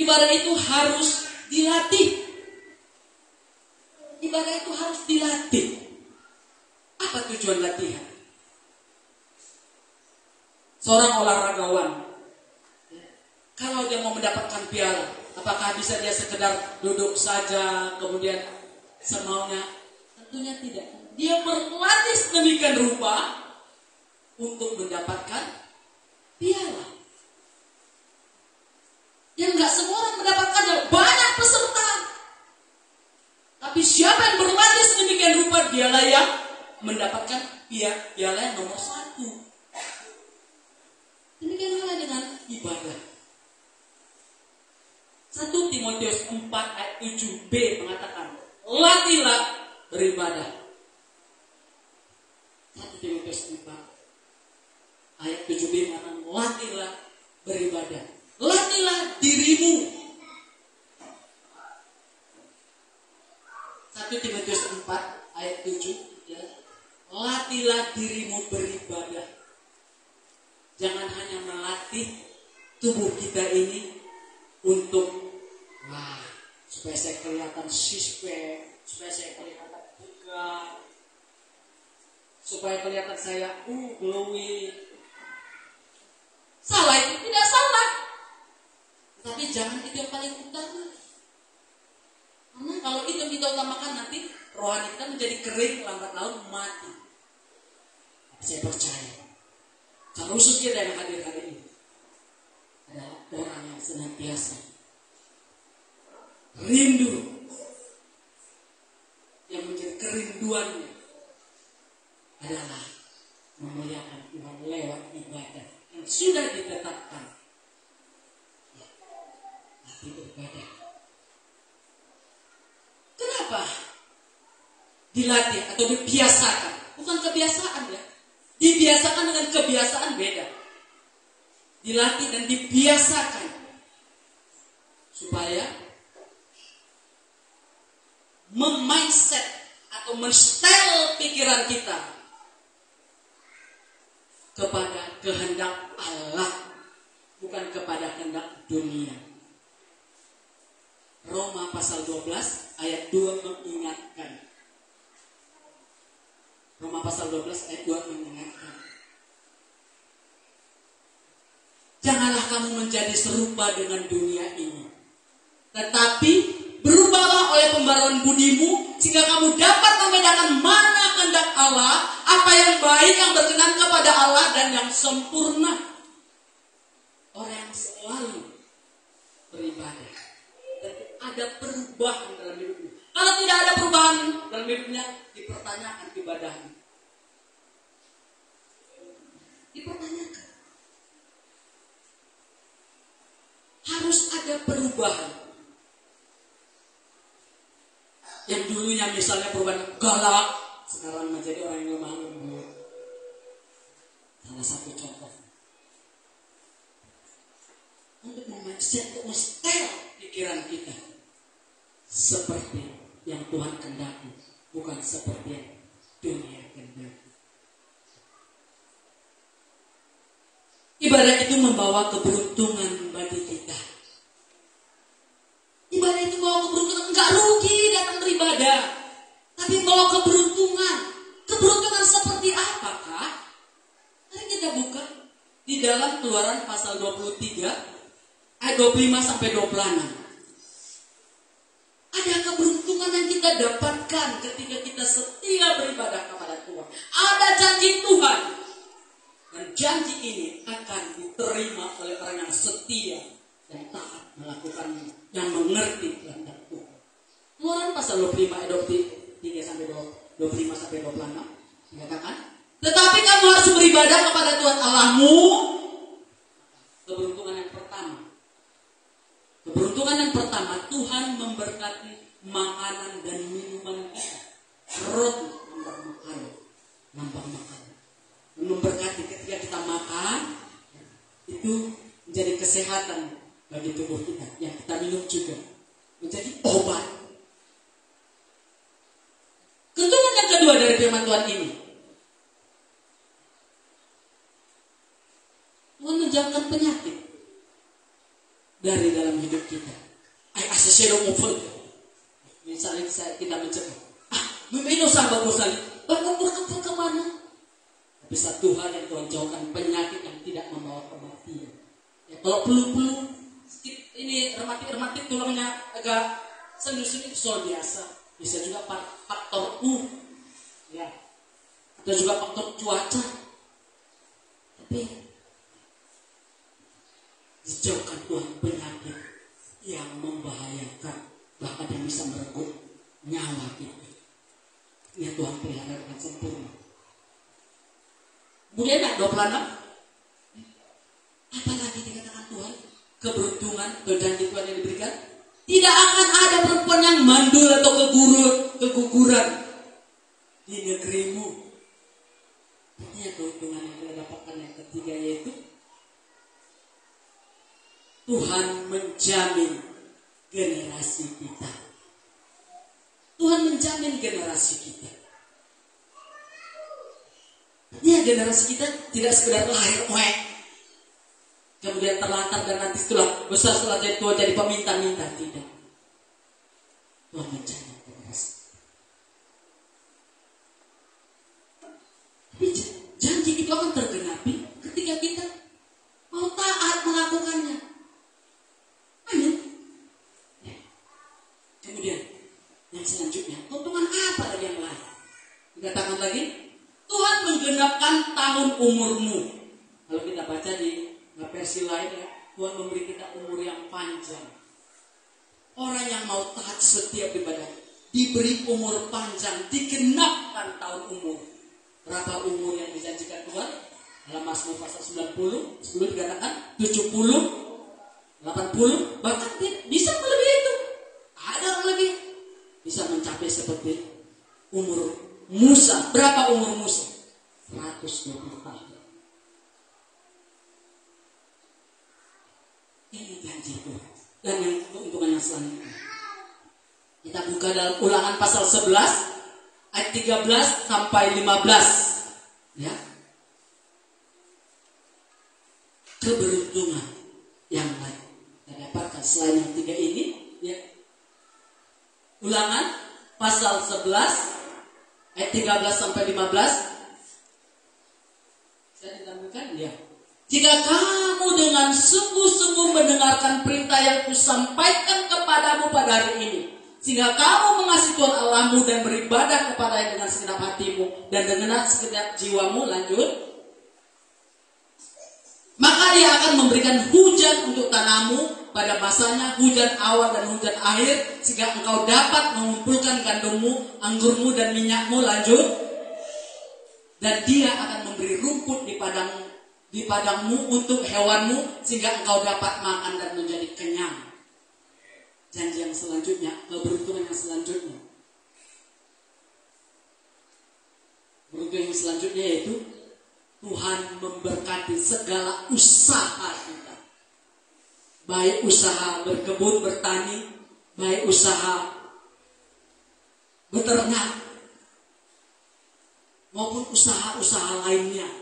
ibadah itu harus dilatih. Ibadah itu harus dilatih. Apa tujuan latihan? Seorang olahragawan, kalau dia mau mendapatkan piala, apakah bisa dia sekedar duduk saja kemudian semaunya? Tentunya tidak. Dia berlatih sedemikian rupa untuk mendapatkan piala. Yang nggak semua orang mendapatkan, banyak peserta. Tapi siapa yang berlatih sedemikian rupa, dialah yang mendapatkan piala yang nomor 1. Demikian halnya dengan ibadah. 1 Timotius 4 ayat 7b mengatakan, latihlah beribadah. 1 Timotius 4 ayat 7b mengatakan, latihlah beribadah. Latihlah dirimu. 1 Timotius 4 ayat 7 ya. Latihlah dirimu beribadah. Jangan hanya melatih tubuh kita ini untuk supaya saya kelihatan six-pack, supaya saya kelihatan bugar, supaya kelihatan saya glowing. Salah itu tidak salah, tapi jangan itu yang paling utama. Karena kalau itu yang kita utamakan, nanti rohani kita menjadi kering, lambat laun mati. Saya percaya, kalau khususnya yang hadir hari ini adalah orang yang senantiasa rindu, yang menjadi kerinduannya adalah memuliakan Tuhan lewat ibadah yang sudah ditetapkan. Hati beribadah. Kenapa dilatih atau dibiasakan? Bukan kebiasaan ya. Dibiasakan dengan kebiasaan beda. Dilatih dan dibiasakan supaya memindset atau men-style pikiran kita kepada kehendak Allah, bukan kepada kehendak dunia. Roma pasal 12 ayat 2 mengingatkan. Roma pasal 12 ayat 2 mengingatkan. Janganlah kamu menjadi serupa dengan dunia ini, tetapi berubahlah oleh pembaruan budimu, sehingga kamu dapat membedakan mana kehendak Allah, apa yang baik, yang berkenan kepada Allah, dan yang sempurna. Orang yang selalu beribadah dan ada perubahan dalam hidupnya. Kalau tidak ada perubahan dalam hidupnya, dipertanyakan ibadahnya. Dipertanyakan. Harus ada perubahan. Yang dulunya misalnya perubahan galak, sekarang menjadi orang yang lemah lembut. Salah satu contoh. Untuk memindset, untuk men-style pikiran kita seperti yang Tuhan kehendaki, bukan seperti yang dunia kehendaki. Ibadah itu membawa keberuntungan bagi kita. Ibadah itu membawa keberuntungan. Enggak rugi datang beribadah, tapi membawa keberuntungan. Keberuntungan seperti apakah? Mari kita buka di dalam Keluaran pasal 23 ayat 25 sampai 26. Ada keberuntungan yang kita dapatkan ketika kita setia beribadah kepada Tuhan. Ada janji Tuhan. Dan janji ini akan diterima oleh orang yang setia dan taat melakukannya, yang mengerti kehendak Tuhan. Keluaran pasal 25 ayat 23 sampai 25 sampai 26 dikatakan, tetapi kamu harus beribadah kepada Tuhan Allahmu. Keberuntungan yang pertama. Keberuntungan yang pertama, Tuhan memberkati makanan dan minuman kita. Roti nambah makanan. Memberkati ketika kita makan, itu menjadi kesehatan bagi tubuh kita. Yang kita minum juga menjadi obat. Keuntungan yang kedua dari firman Tuhan ini, Tuhan menjauhkan penyakit dari dalam hidup kita. Misalnya kita mencegah, minum sahabat sekali, berkepul kemana? Tapi satu hal yang Tuhan jauhkan, penyakit yang tidak membawa kematian. Ya, kalau flu ini rematik tulangnya agak sendu-sendu, soal biasa. Bisa juga faktor U, ya, atau juga faktor cuaca. Tapi dijauhkan Tuhan penyakit yang membahayakan, bahkan yang bisa merenggut nyawa kita. Ya, Tuhan pelihara dengan sempurna. Kemudian ayat 26, apalagi dikatakan Tuhan, keberuntungan atau janji Tuhan yang diberikan, tidak akan ada perempuan yang mandul atau keguguran di negerimu. Artinya keuntungan yang kita dapatkan yang ketiga, yaitu Tuhan menjamin generasi kita. Tuhan menjamin generasi kita. Ya, generasi kita tidak sekedar lahir kemudian terlantar dan nanti setelah besar setelah jadi tua jadi peminta-minta. Tidak. Tuhan menjamin generasi. Tapi janji itu akan tergenapi ketika kita mau taat melakukannya. Amin. Ya. Kemudian yang selanjutnya, keuntungan apa lagi yang lain? Dikatakan lagi, Tuhan menggenapkan tahun umurmu. Kalau kita baca di versi lain, ya, Tuhan memberi kita umur yang panjang. Orang yang mau taat setiap ibadah diberi umur panjang, digenapkan tahun umur. Berapa umur yang dijanjikan Tuhan? Dalam Mazmur pasal 90, 10 dikatakan 70, 80, bahkan bisa melebihi itu. Ada orang lagi bisa mencapai seperti umur Musa. Berapa umur Musa? 120 tahun. Ini janji Tuhan. Dan yang keuntungan yang selanjutnya, kita buka dalam Ulangan pasal 11 ayat 13 sampai 15. Ya. Keberuntungan yang lain kita dapatkan selain yang tiga ini, ya. Ulangan pasal 11 ayat 13 sampai 15. Saya ditampilkan, ya. Jika kamu dengan sungguh-sungguh mendengarkan perintah yang kusampaikan kepadamu pada hari ini, sehingga kamu mengasihi Tuhan Allahmu dan beribadah kepada-Nya dengan segenap hatimu dan dengan segenap jiwamu, lanjut, maka Dia akan memberikan hujan untuk tanahmu pada masanya, hujan awal dan hujan akhir, sehingga engkau dapat mengumpulkan gandummu, anggurmu dan minyakmu, lanjut, dan Dia akan memberi rumput di padangmu untuk hewanmu, sehingga engkau dapat makan dan menjadi kenyang. Janji yang selanjutnya, keberuntungan yang selanjutnya. Keberuntungan yang selanjutnya yaitu Tuhan memberkati segala usaha kita. Baik usaha berkebun, bertani, baik usaha beternak, maupun usaha-usaha lainnya.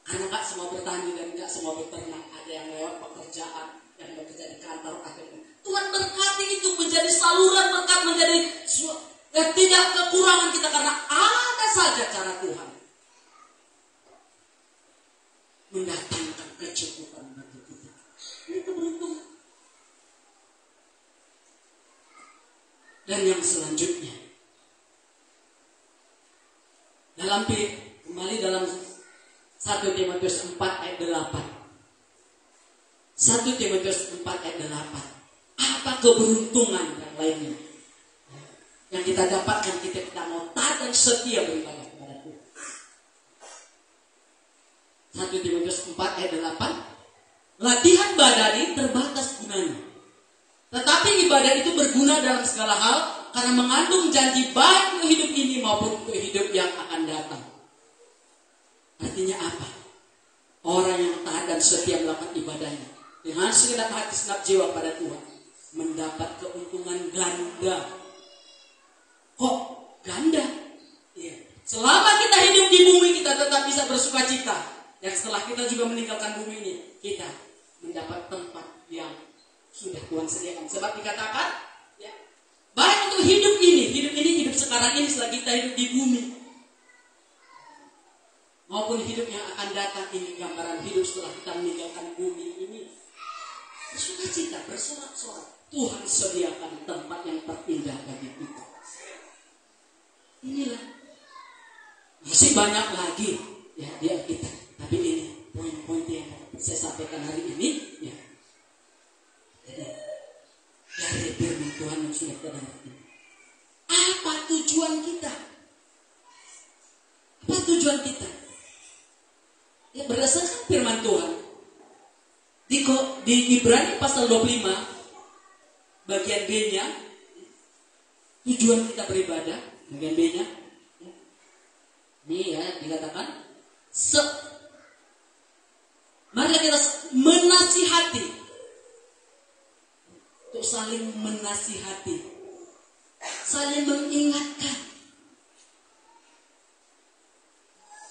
Karena nggak semua bertani dan nggak semua beternak. Ada yang lewat pekerjaan, yang bekerja di kantor. Tuhan berkati itu menjadi saluran berkat, menjadi tidak kekurangan kita. Karena ada saja cara Tuhan mendatangkan kecukupan bagi kita. Ini keberuntungan. Dan yang selanjutnya, kembali dalam 1 Timotius 4 ayat 8. 1 Timotius 4 ayat 8. Apa keberuntungan yang lainnya yang kita dapatkan kita mau taat dan setia beribadah kepada Tuhan? 1 Timotius 4 ayat 8. Latihan badani terbatas gunanya, tetapi ibadah itu berguna dalam segala hal karena mengandung janji baik untuk hidup ini maupun untuk hidup yang akan datang. Artinya apa? Orang yang taat dan setia melakukan ibadahnya dengan segenap hati segenap jiwa pada Tuhan mendapat keuntungan ganda. Kok ganda? Ya. Selama kita hidup di bumi kita tetap bisa bersuka cita. Dan setelah kita juga meninggalkan bumi ini, kita mendapat tempat yang sudah Tuhan sediakan. Sebab dikatakan, ya, baik untuk hidup hidup sekarang ini selagi kita hidup di bumi, maupun hidup yang akan datang. Ini gambaran hidup setelah kita meninggalkan bumi ini. Bersuka cita, bersorak-sorak. Tuhan sediakan tempat yang terindah bagi kita. Inilah. Masih banyak lagi ya di Alkitab. Tapi ini poin-poin yang saya sampaikan hari ini. Ya. Dari firman Tuhan yang sudah kita dengar. Apa tujuan kita? Apa tujuan kita? Ya, berdasarkan firman Tuhan di Ibrani pasal 25 bagian B-nya, tujuan kita beribadah, bagian B-nya ini ya dikatakan mari kita menasihati, untuk saling menasihati, saling mengingatkan,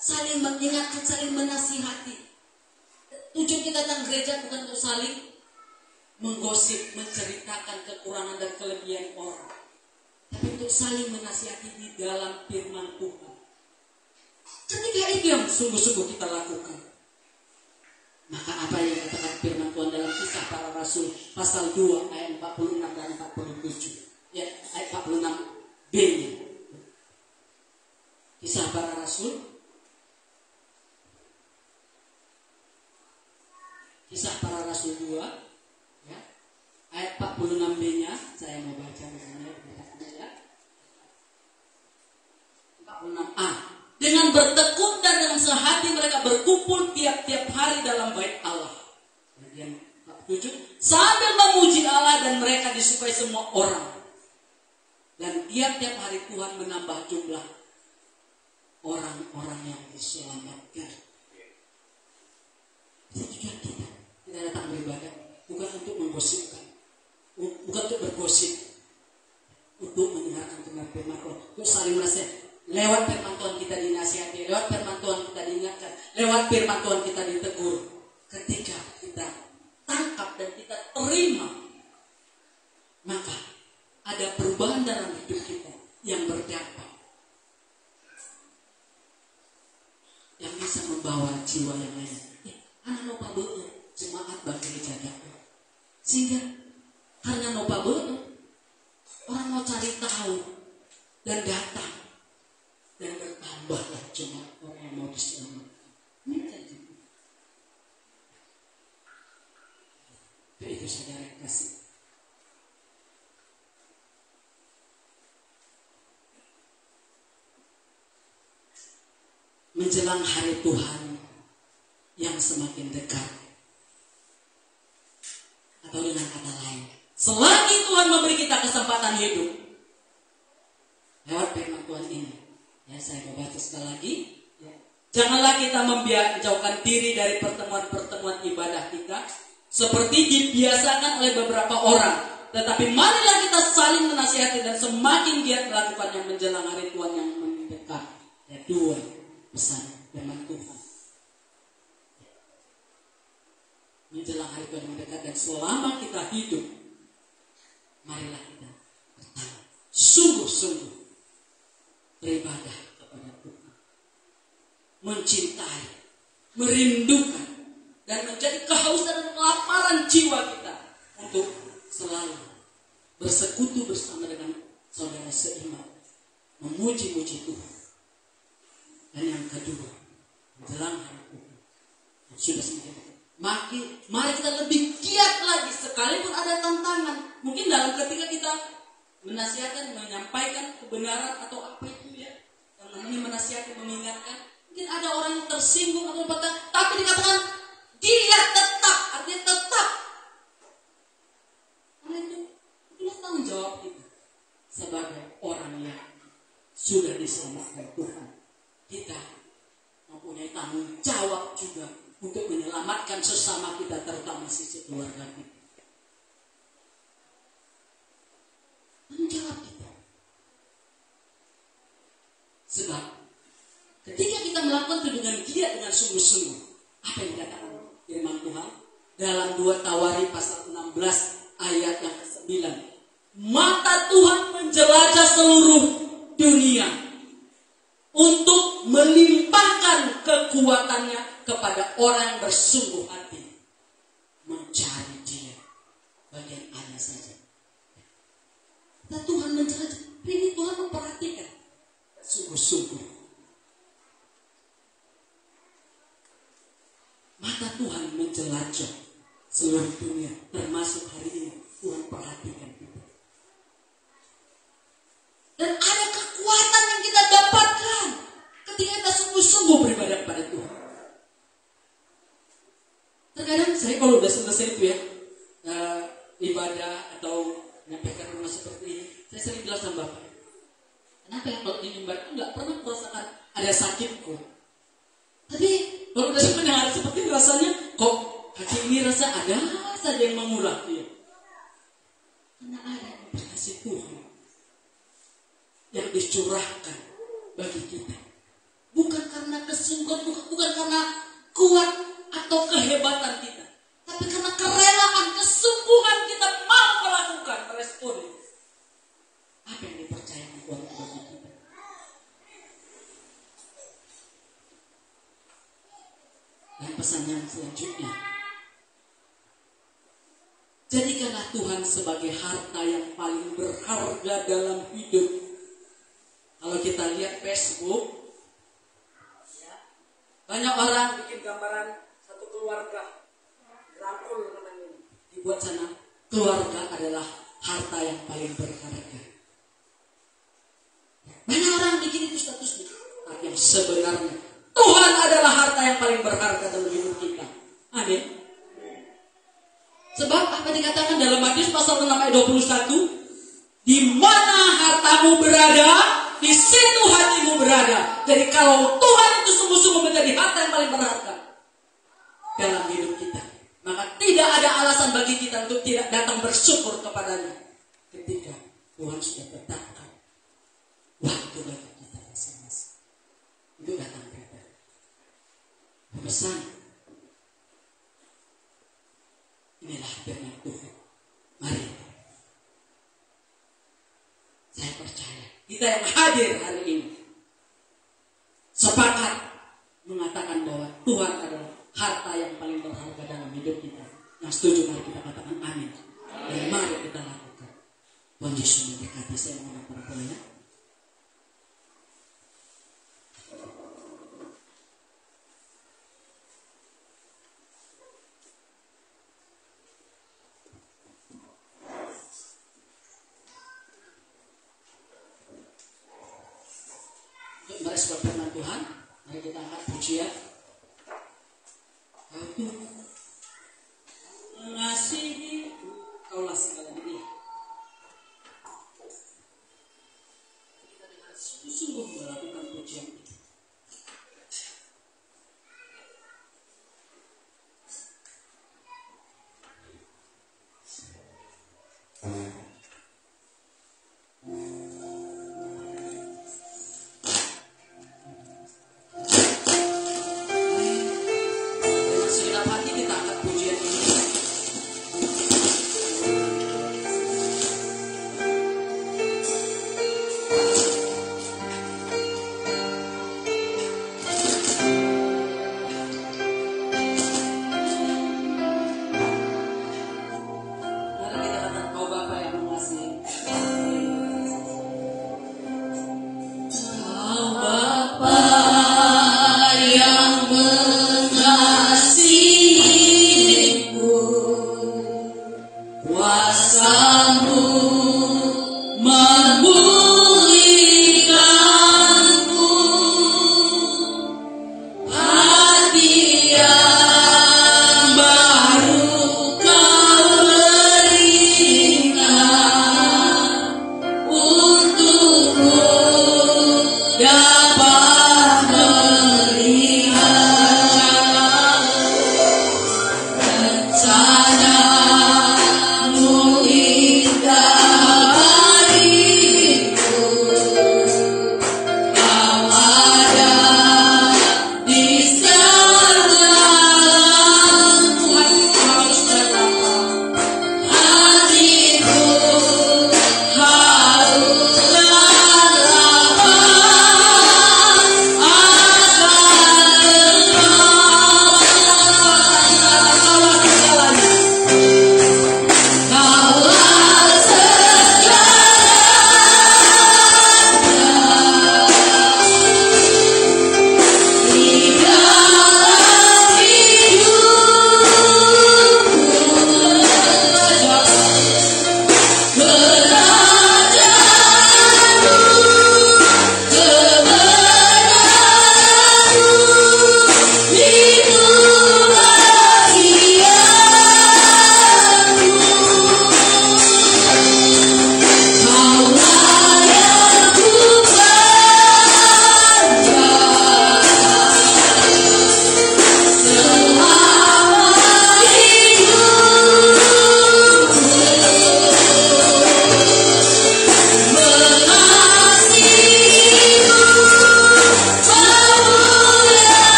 saling menasihati. Tujuan kita datang gereja bukan untuk saling menggosip, menceritakan kekurangan dan kelebihan orang, tapi untuk saling menasihati di dalam firman Tuhan. Ketika itu yang sungguh-sungguh kita lakukan, maka apa yang dikatakan firman Tuhan dalam Kisah Para Rasul pasal 2 ayat 46 dan 47, ya ayat 46b-nya. Kisah Para Rasul Kisah Para Rasul 2 ya, ayat 46b-nya saya mau baca misalnya ya. 46a. Dengan bertekun dan dengan sehati mereka berkumpul tiap-tiap hari dalam bait Allah. Kemudian 47, sambil memuji Allah dan mereka disukai semua orang. Dan tiap-tiap hari Tuhan menambah jumlah orang-orang yang diselamatkan. Itu tujuan kita. Kita datang beribadah bukan untuk menggosipkan, bukan untuk bergosip, untuk mendengarkan firman Tuhan, untuk saling menasihati. Lewat firman Tuhan kita dinasihati, lewat firman Tuhan kita diingatkan, lewat firman Tuhan kita ditegur. Ketika kita tangkap dan kita terima, maka ada perubahan dalam hidup kita yang berdampak, yang bisa membawa jiwa yang lain. Anak lupa betul jemaat bagi gereja dakwah. Sehingga karena lupa betul, orang mau cari tahu dan datang. Dan bertambahlah jemaat orang yang mau diselamatkan. Itu saudara yang kasih. Menjelang hari Tuhan yang semakin dekat, atau dengan kata lain, selagi Tuhan memberi kita kesempatan hidup lewat firman Tuhan ini. Ya, saya mau baca sekali lagi. Ya. Janganlah kita menjauhkan diri dari pertemuan-pertemuan ibadah kita seperti dibiasakan oleh beberapa orang. Tetapi marilah kita saling menasihati dan semakin giat melakukan yang menjelang hari Tuhan yang mendekat. Ya, dua pesan firman Tuhan. menjelang hari Tuhan mendekat, dan selama kita hidup, marilah kita pertama sungguh-sungguh beribadah kepada Tuhan, mencintai, merindukan, dan menjadi kehausan dan kelaparan jiwa kita untuk selalu bersekutu bersama dengan saudara seiman, memuji-muji Tuhan. Dan yang kedua, menjelang hari Tuhan yang sudah semakin mari kita lebih giat lagi, sekalipun ada tantangan. Mungkin dalam ketika kita menasihatkan, menyampaikan kebenaran atau apa itu ya, yang namanya menasihati, mengingatkan, mungkin ada orang yang tersinggung atau apa, tapi dikatakan dia tetap, artinya tetap. Karena itulah tanggung jawab kita sebagai orang yang sudah diselamatkan Tuhan. Kita mempunyai tanggung jawab juga untuk menyelamatkan sesama kita, terutama sisi keluarga kita. Tanggung jawab kita. Sebab ketika kita melakukan itu dengan giat, dengan sungguh-sungguh, apa yang dikatakan firman Tuhan dalam 2 Tawari pasal 16 ayat yang ke-9, mata Tuhan menjelajah seluruh dunia untuk melimpahkan kekuatannya kepada orang yang bersungguh hati mencari Dia. Bagian hanya saja. Dan Tuhan menjelajah. Ini Tuhan memperhatikan sungguh-sungguh. Mata Tuhan menjelajah seluruh dunia, termasuk hari ini. Tuhan perhatikan kita. Dan ada kekuatan yang kita dapatkan ketika kita sungguh-sungguh beribadah kepada Tuhan. Terkadang saya kalau udah selesai itu ya, ibadah atau menyampaikan rumah seperti ini, saya sering bilang sama Bapak, kenapa ya kalau di mimbar itu nggak pernah merasakan ada sakitku. Tapi kalau udah mendengar seperti ini rasanya, kok kaki ini rasa ada saja yang mengulang dia. Karena ada kasih Tuhan yang dicurahkan bagi kita. Bukan karena kesungguhan, bukan karena kuat atau kehebatan kita, tapi karena kerelaan, kesungguhan kita mau melakukan, merespon apa yang dipercayakan Tuhan bagi kita. Dan pesan yang selanjutnya, jadikanlah Tuhan sebagai harta yang paling berharga dalam hidup. Kalau kita lihat Facebook, banyak orang bikin gambaran satu keluarga, rangkul namanya, dibuat sana. Keluarga adalah harta yang paling berharga. Banyak orang bikin itu statusnya. Tapi yang sebenarnya Tuhan adalah harta yang paling berharga dalam hidup kita. Amin. Sebab apa dikatakan dalam Matius pasal 6 ayat 21, di mana hartamu berada, di situ hatimu berada. Jadi kalau Tuhan itu sungguh-sungguh menjadi harta yang paling berharga dalam hidup kita, maka tidak ada alasan bagi kita untuk tidak datang bersyukur kepadanya ketika Tuhan sudah tetapkan waktu bagi kita masing-masing untuk datang beribadah. Pesan, inilah firman Tuhan. Mari, saya percaya kita yang hadir hari ini sepakat mengatakan bahwa Tuhan adalah harta yang paling berharga dalam hidup kita. Yang setuju mari kita katakan amin. Dan mari kita lakukan. Tuhan Yesus memberkati. Saya mohon para pelayan. Untuk merespon firman Tuhan, mari kita angkat pujian. Aku mengasihi Kaulah segala dunia. Kita dengan sungguh-sungguh melakukan pujian itu. Segenap hati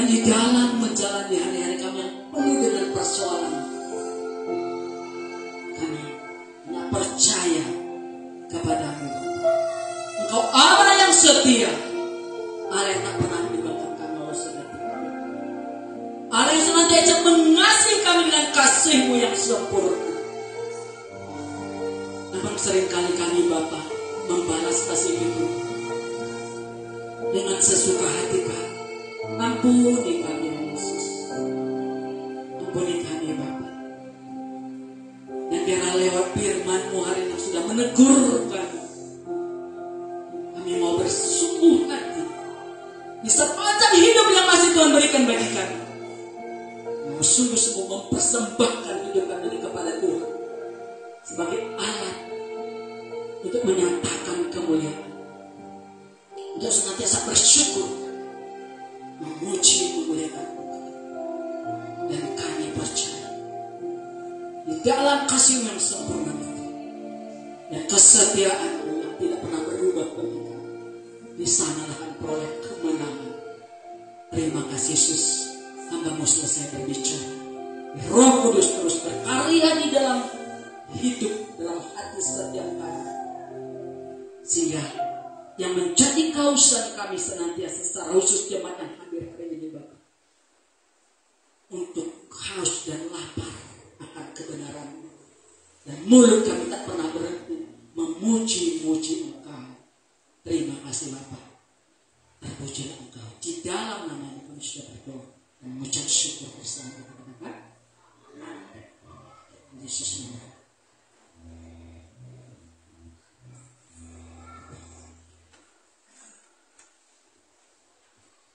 di dalam menjalani hari-hari kami yang penuh dengan persoalan, kami hanya percaya kepadamu. Engkau Allah yang setia, Allah yang tak pernah meninggalkan kami, Allah yang senantiasa mengasihi kami dengan kasih-Mu yang sempurna. Namun seringkali kami Bapa membalas kasih itu dengan sesuka hati kami. Ampuni kami ya Yesus, ampuni kami Bapa. Dan biarlah lewat firman-Mu hari ini sudah menegur kami mau bersungguh hati di sepanjang hidup yang masih Tuhan berikan bagi kami, mau sungguh-sungguh mempersembahkan hidup kami kepada Tuhan sebagai alat untuk menyatakan kemuliaan, untuk senantiasa bersyukur, memuji, memuliakan Tuhan. Dan kami percaya di dalam kasih yang sempurna itu dan kesetiaan-Mu yang tidak pernah berubah bagi kami, di sanalah kami peroleh kemenangan. Terima kasih Yesus, hamba-Mu selesai berbicara. Roh Kudus terus berkarya di dalam hidup, dalam hati setiap kami, sehingga yang menjadi kausan kami senantiasa secara khusus jemaat yang hadir hari ini Bapak, untuk haus dan lapar akan kebenaran-Mu, dan mulut kami tak pernah berhenti memuji-muji Engkau. Terima kasih Bapak, terpujilah Engkau. Di dalam nama-Mu kami sudah berdoa dan mengucap syukur bersama kepada Bapak. Yesus nama.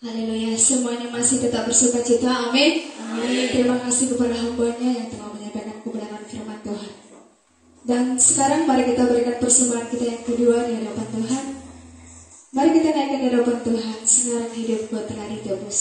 Haleluya, semuanya masih tetap bersuka cita, amin. Amin. Terima kasih kepada hamba-Nya yang telah menyampaikan kebenaran firman Tuhan. Dan sekarang mari kita berikan persembahan kita yang kedua di hadapan Tuhan. Mari kita naikkan di hadapan Tuhan, sekarang hidup buat telah ditebus.